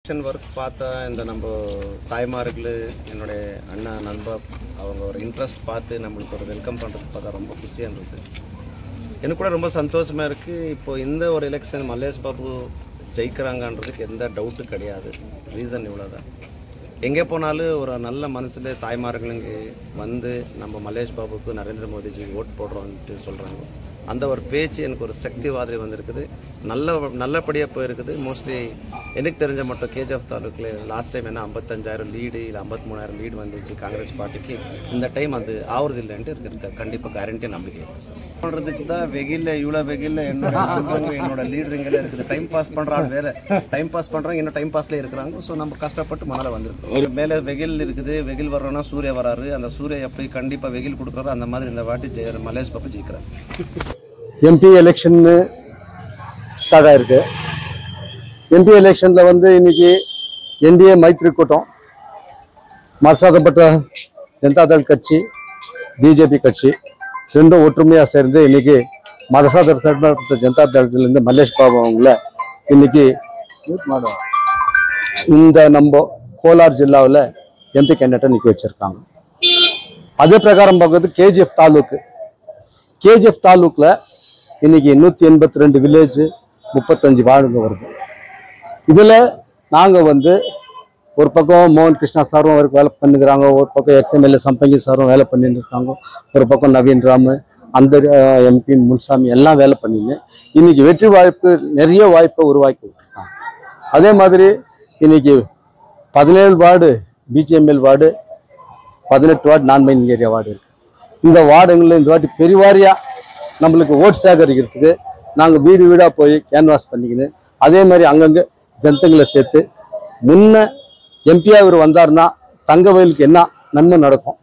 Election work பார்த்தா இந்த நம்ம தாய்மார்கள் என்னுடைய அண்ணா நண்பர் அவங்க ஒரு இன்ட்ரெஸ்ட் பார்த்து நம்மளுக்கு ஒரு வெல்கம் பண்ணுறது பார்த்தா ரொம்ப குஷியாக இருந்தது. எனக்கு கூட ரொம்ப சந்தோஷமாக இருக்குது. இப்போது இந்த ஒரு எலெக்ஷன் மல்லேஷ் பாபு ஜெயிக்கிறாங்கன்றதுக்கு எந்த டவுட்டும் கிடையாது. ரீசன் இவ்வளோ தான். எங்கே போனாலும் ஒரு நல்ல மனசில் தாய்மார்களுங்க வந்து நம்ம மல்லேஷ் பாபுக்கு நரேந்திர மோடிஜி ஓட் போடுறோன்ட்டு சொல்கிறாங்க. அந்த ஒரு பேச்சு எனக்கு ஒரு சக்தி மாதிரி வந்திருக்குது. நல்லபடியாக போயிருக்குது. மோஸ்ட்லி எனக்கு தெரிஞ்ச மட்டும் கேஜிஎஃப் தாலுக்கில் லாஸ்ட் டைம் என்ன 55,000 லீடு இல்லை 53,000 லீடு வந்துச்சு காங்கிரஸ் பார்ட்டிக்கு. இந்த டைம் அது ஆகுறது இல்லைன்ட்டு இருக்குது. கண்டிப்பாக கேரண்டி நம்பிக்கை பண்ணுறதுக்கு தான் வெயிலில் இவ்வளோ வெயிலில் என்னோட லீடருங்களே இருக்குது. டைம் பாஸ் பண்ணுறாங்க, வேறு டைம் பாஸ் பண்ணுறாங்க, இன்னும் டைம் பாஸ்லேயே இருக்கிறாங்க. ஸோ நம்ம கஷ்டப்பட்டு மணலை வந்துருக்கோம். ஒரு மேலே வெயில் இருக்குது, வெயில் வர்றோன்னா சூரிய வராரு. அந்த சூரிய எப்படி கண்டிப்பாக வெயில் கொடுக்குறாரு அந்த மாதிரி இந்த வாட்டி மல்லேஷ் பாபு ஜெயிக்கிறார். எம்பி எலெக்ஷன் ஸ்டார்ட் ஆயிருக்கு. எம்பி எலெக்ஷனில் வந்து இன்னைக்கு என்டிஏ மைத்ரி கூட்டம், மதசார்பற்ற ஜனதாதள் கட்சி, பிஜேபி கட்சி ரெண்டும் ஒற்றுமையாக சேர்ந்து இன்னைக்கு மதசார்பற்ற ஜனதாதளத்திலேருந்து மல்லேஷ் பாபு அவங்கள இன்னைக்கு இந்த நம்ம கோலார் ஜில்லாவில் எம்பி கேண்டிடேட்டை நிற்க வச்சிருக்காங்க. அதே பிரகாரம் பார்க்கறது கேஜிஎஃப் தாலுக்கில் இன்னைக்கு 182 வில்லேஜ் 35 வார்டுங்க வருது. இதில் நாங்கள் வந்து ஒரு பக்கம் மோகன் கிருஷ்ணா சாரும் அவருக்கு வேலை பண்ணுகிறாங்க, ஒரு பக்கம் எக்ஸ்எம்எல்ஏ சம்பங்கி சாரும் வேலை பண்ணிட்டு இருக்காங்க, ஒரு பக்கம் நவீன் ராமு, அந்த எம்பி முன்சாமி எல்லாம் வேலை பண்ணிங்க இன்னைக்கு வெற்றி வாய்ப்பு நிறைய வாய்ப்பை உருவாக்கி விட்டுருக்காங்க. அதே மாதிரி இன்னைக்கு 17 வார்டு பிஜிஎம்எல் வார்டு, 18 வார்டு நான் மைனிங் ஏரியா வார்டு இருக்குது. இந்த வார்டுங்களில் இந்த வாட்டி பெருவாரியாக நம்மளுக்கு ஓட் சேகரிக்கிறதுக்கு நாங்கள் வீடு வீடாக போய் கேன்வாஸ் பண்ணிக்கின்னு அதே மாதிரி அங்கங்கே ஜனத்துங்களை சேர்த்து முன்ன எம்பியாக இவர் வந்தார்னா தங்கவயலுக்கு என்ன நன்மை நடக்கும்.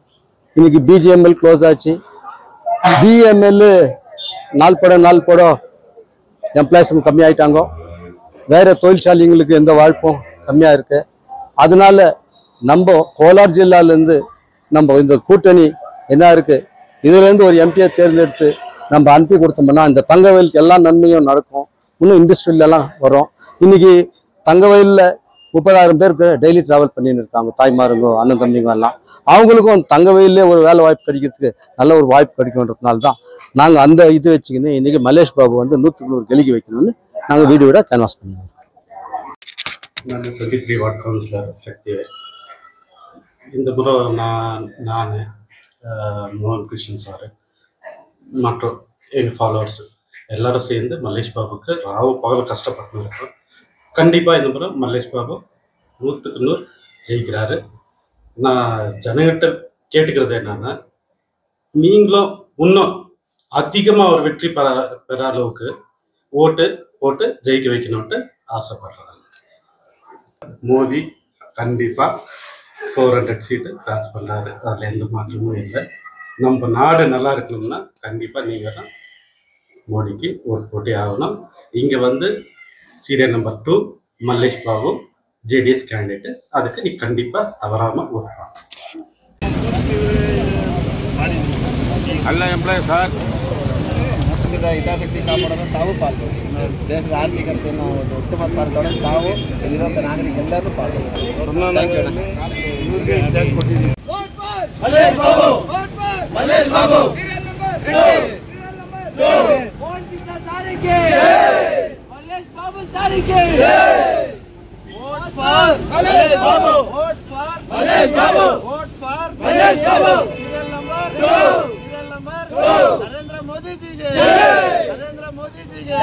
இன்னைக்கு பிஜிஎம்எல் க்ளோஸ் ஆச்சு, பிஎம்எல் நாள் பட எம்ப்ளாயிஸும் கம்மியாயிட்டாங்க, வேறு தொழிற்சாலைங்களுக்கு எந்த வாய்ப்பும் கம்மியாக இருக்குது. அதனால நம்ம கோலார் ஜில்லாலேருந்து நம்ம இந்த கூட்டணி என்ன இருக்குது, இதுலேருந்து ஒரு எம்பியை தேர்ந்தெடுத்து நம்ம அனுப்பி கொடுத்தோம்னா இந்த தங்கவயலுக்கு எல்லா நன்மையும் நடக்கும். இன்னும் இண்டஸ்ட்ரியலெல்லாம் வரும். இன்னைக்கு தங்கவயலில் 30,000 பேருக்கு டெய்லி ட்ராவல் பண்ணின்னு இருக்காங்க, தாய்மாருங்க அண்ணன் தம்பிங்க எல்லாம். அவங்களுக்கும் தங்கவயல்லே ஒரு வேலை வாய்ப்பு கிடைக்கிறதுக்கு நல்ல ஒரு வாய்ப்பு கிடைக்கும்ன்றதுனால தான் நாங்கள் அந்த இது வச்சுக்கின்னு இன்றைக்கி மல்லேஷ் பாபு வந்து 100க்கு 100 கெலிக்கு வைக்கணும்னு நாங்கள் வீடு விட கேன்வாஸ் பண்ணிடுவோம். நான் 23 வார்டு கவுன்சிலர் சக்தி. இந்த முறை நான் மோகன் கிருஷ்ணன் சார் மற்றும் எங்கள் ஃபாலோவர்ஸ் எல்லாரும் சேர்ந்து மல்லேஷ் பாபுக்கு ராவு பகல் கஷ்டப்பட்டு இருக்கோம். கண்டிப்பாக இந்த முறை மல்லேஷ் பாபு 100க்கு 100 ஜெயிக்கிறாரு. நான் ஜனங்கிட்ட கேட்டுக்கிறது என்னன்னா, நீங்களும் இன்னும் அதிகமாக ஒரு வெற்றி பெற அளவுக்கு ஓட்டு போட்டு ஜெயிக்க வைக்கணும்ட்டு ஆசைப்படுறாங்க. மோடி கண்டிப்பாக 400 சீட்டு கிராஸ் பண்ணாரு, அதில் எந்த மாற்றமும் இல்லை. நம்ம நாடு நல்லா இருக்கணும்னா கண்டிப்பாக நீங்கள் தான் மோடிக்கு ஓட் போட்டே ஆகணும். இங்கே வந்து serial number 2 Mallesh Babu JDS candidate, அதுக்கு நீ கண்டிப்பாக தவறாமல் ஓட் ಎಲ್ಲ ಎಂಪ್ಲಾಯ್ ಸರ್ ಹಿತಾಸಕ್ತಿ ಕಾಪಾಡೋದು ತಾವು ಪಾಲ್ಗೊಳ್ಳಿ. ದೇಶದ ಆರ್ಥಿಕತೆ ನಾವು ಉತ್ತಮ ಪಾಲ್ಗೊಳ್ಳೋದು ತಾವು ಇಲ್ಲಿರೋ ನಾಗರಿಕರೆಲ್ಲರೂ ಪಾಲ್ಗೊಳ್ಳಿ. नरेंद्र मोदी जी के नरेंद्र मोदी जी के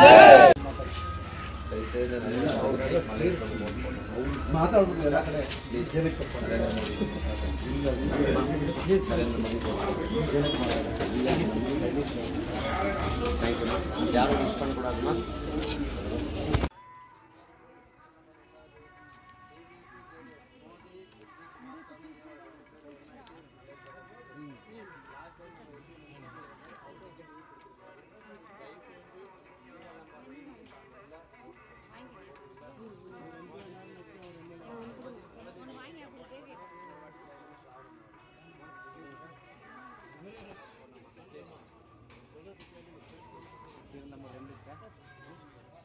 ಯಾರು ಡಿಸ್ಕೌಂಟ್ ಕೊಡೋದನ್ನ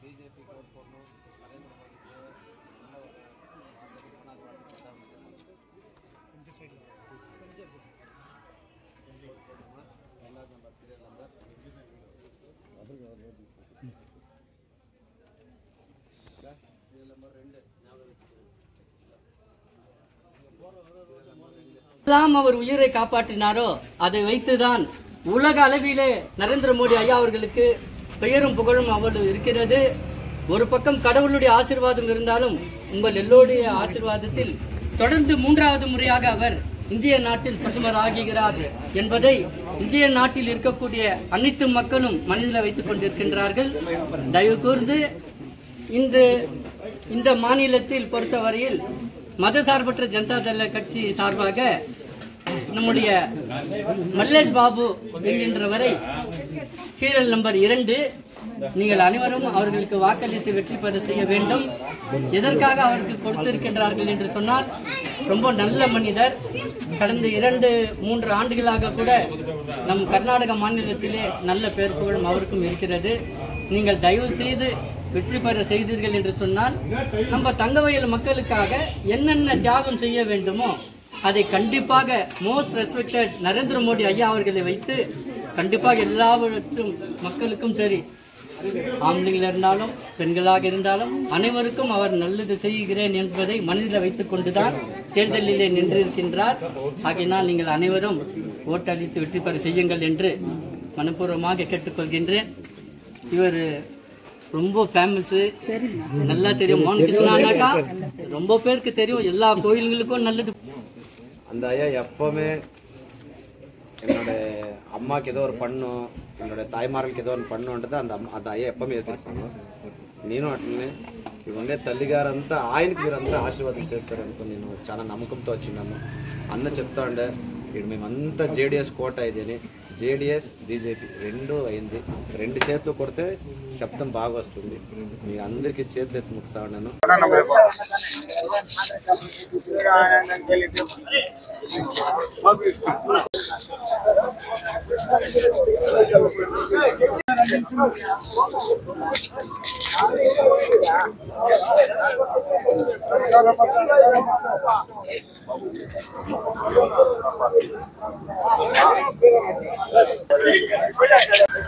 BJP vote for no, Narendra Modi. அவர் உயிரை காப்பாற்றினாரோ அதை வைத்துதான் உலக அளவிலே நரேந்திர மோடி ஐயா அவர்களுக்கு பெயரும் புகழும் அவ்வளவு இருக்கிறது. ஒரு பக்கம் கடவுளுடைய ஆசீர்வாதம் இருந்தாலும் உங்கள் எல்லோருடைய ஆசீர்வாதத்தில் தொடர்ந்து 3வது முறையாக அவர் இந்திய நாட்டில் பிரதமர் ஆகிறார் என்பதை இந்திய நாட்டில் இருக்கக்கூடிய அனைத்து மக்களும் மனதில் வைத்துக் கொண்டிருக்கின்றார்கள். தயவு கூர்ந்து இந்த மாநிலத்தில் பொறுத்தவரையில் மதசார்பற்ற ஜனதா தள கட்சி சார்பாக நம்முடைய மல்லேஷ் பாபு என்கின்றவரை சீரியல் நம்பர் 2 நீங்கள் அனைவரும் அவர்களுக்கு வாக்களித்து வெற்றி பெற செய்ய வேண்டும். எதற்காக அவர்கள் கொடுத்திருக்கின்றார்கள் என்று சொன்னால், ரொம்ப நல்ல மனிதர். கடந்த 2-3 ஆண்டுகளாக கூட நம் கர்நாடக மாநிலத்திலே நல்ல பேர் புகழும் அவருக்கும் இருக்கிறது. நீங்கள் தயவு செய்து வெற்றி பெற செய்தீர்கள் என்று சொன்னால், நம்ம தங்கவயல் மக்களுக்காக என்னென்ன தியாகம் செய்ய வேண்டுமோ அதை கண்டிப்பாக மோஸ்ட் ரெஸ்பெக்டட் நரேந்திர மோடி ஐயா அவர்களை வைத்து கண்டிப்பாக எல்லாவற்றும் மக்களுக்கும் சரி, ஆம்பளைகள் இருந்தாலும் பெண்களாக இருந்தாலும் அனைவருக்கும் அவர் நல்லது செய்கிறேன் என்பதை மனதில் வைத்துக் கொண்டுதான் தேர்தலிலே நின்றிருக்கின்றார். ஆகையினால் நீங்கள் அனைவரும் ஓட்டளித்து வெற்றி பெற செய்யுங்கள் என்று மனப்பூர்வமாக கேட்டுக்கொள்கின்றேன். இவர் ரொம்ப ஃபேமஸ், நல்லா தெரியும். மோகன் கிருஷ்ணானாக்கா ரொம்ப பேருக்கு தெரியும், எல்லா கோயில்களுக்கும் நல்லது. அந்த ஐயா எப்பவுமே என்னோட அம்மாவுக்கு ஏதோ ஒரு பண்ணும், என்னோட தாய்மார்களுக்கு ఏదో పన్నుంటది అంత అయ్యా ఎప్ప చేసేస్తాను. నేను అట్లనే ఇవన్నీ తల్లిగారంతా ఆయనకి మీరంతా ఆశీర్వాదం చేస్తారనుకో నేను చాలా నమ్మకంతో వచ్చినాను. అన్న చెప్తా ఉండే ఇక్కడ మేమంతా జేడీఎస్ కోట ఇది అని. జేడీఎస్ బీజేపీ 2 అయింది. 2 చేతులు కొడితే శబ్దం బాగా వస్తుంది. మీ అందరికీ చేతులు ఎత్తి ముక్తా ఉన్నాను.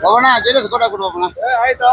ಹೋಗೋಣ ಜೇಡಿಎಸ್ ಕೋಟ ಕೊಡು ಹೋಗೋಣ. ಆಯ್ತು.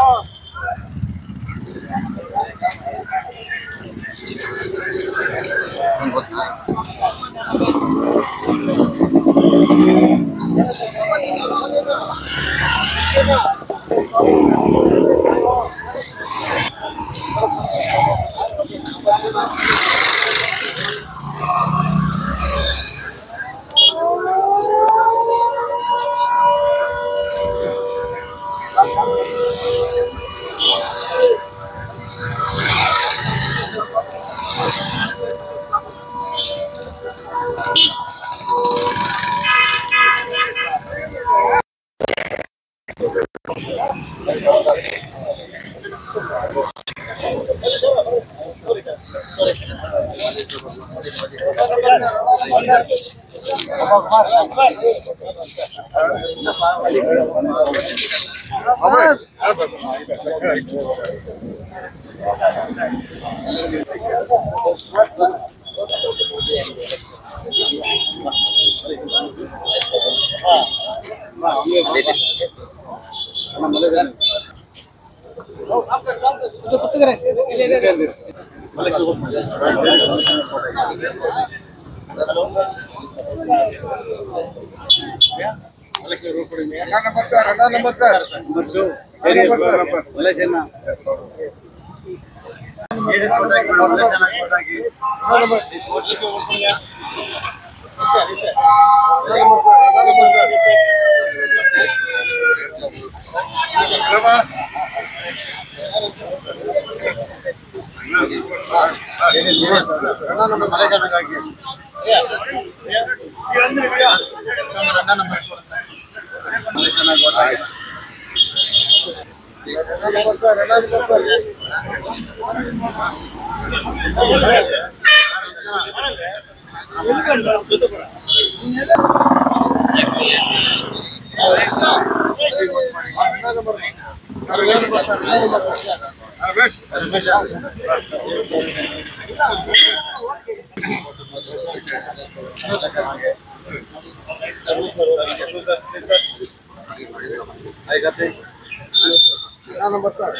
Number sir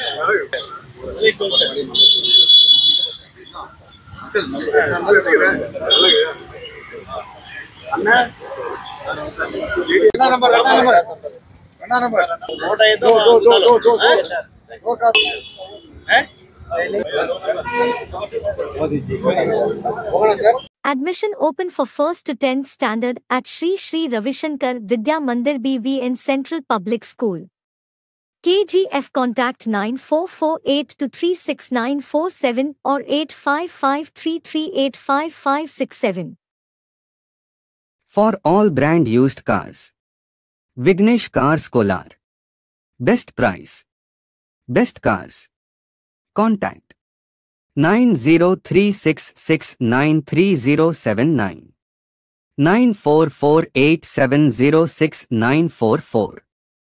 Admission open for 1st to 10th standard at Sri Sri Ravishankar Vidya Mandir BVN Central Public School. KGF contact 9448236947 or 8553385567. For all brand used cars. Vignesh Cars Kolar. Best price. Best cars. Contact 9036693079 9448706944.